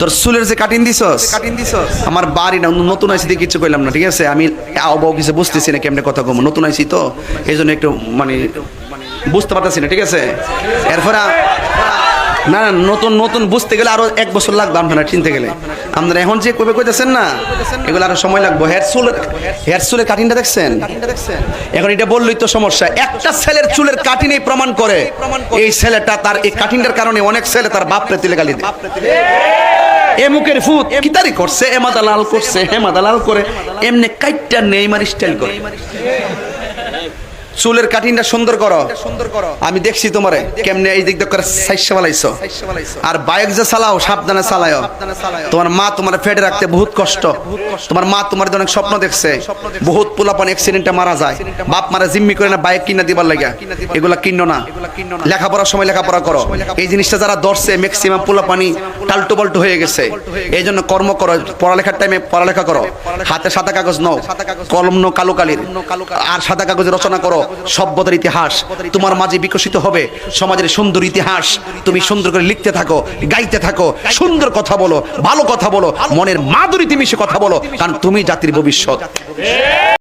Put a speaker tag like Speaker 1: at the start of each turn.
Speaker 1: তোর চুলের যে কাটিং দিছস আমার বাড়ি না নতুন আইছি দিয়ে কিছু কইলাম না, ঠিক আছে? আমি আবহাওয়া কিছু বুঝতেছি না কেমনে কথা কম, নতুন আইছি তো এই জন্য একটু মানে বুঝতে পারতেছি না, ঠিক আছে? এরপরে না না নতুন নতুন বুঝতে গেলে আরো 1 বছর লাগবে আপনারা চিনতে গেলে। আপনারা এখন যে কবে কইতেছেন না এগুলো আরো সময় লাগবে। হেয়ার চুলের কাটিংটা দেখছেন? এখন এটা বললেই তো সমস্যা। একটা ছেলের চুলের কাটিং প্রমাণ করে এই ছেলেটা তার এই কাটিংটার কারণে অনেক ছেলে তার বাপরে তুলে গালি দেয়। এ মুখের ফুট কিতারি করছে, এ মাদা লাল করছে, হে মাদা লাল করে এমনি কাইটটা নেইমার স্টাইল করে। চুলের কাটিংটা সুন্দর করো, আমি দেখছি তোমারে কেমনে এই দিক দিয়ে করে সাইসা বালাইছো। আর বাইক যে চালাও সাবধানে চালাও। তোমার মা তোমার ফেডে রাখতে বহুত কষ্ট। তোমার মা তোমার অনেক স্বপ্ন দেখছে, বহুত পোলাপান অ্যাক্সিডেন্টে মারা যায়, বাপ মারা জিম্মি করে না বাইক কিনা দিবার লাগা। এগুলা কিনো না, লেখাপড়ার সময় লেখাপড়া করো। এই জিনিসটা যারা ধরছে ম্যাক্সিমাম পোলাপানি টালটু পাল্টু হয়ে গেছে। এই জন্য কর্ম করো, পড়ালেখার টাইমে পড়ালেখা করো, হাতে সাদা কাগজ নাও, কলম নাও কালো কালির, আর সাদা কাগজে রচনা করো সভ্যতার ইতিহাস। তোমার মাঝে বিকশিত হবে সমাজের সুন্দর ইতিহাস। তুমি সুন্দর করে লিখতে থাকো, গাইতে থাকো, সুন্দর কথা বলো, ভালো কথা বলো, মনের মাধুরীতে মিশে কথা বলো, কারণ তুমি জাতির ভবিষ্যৎ।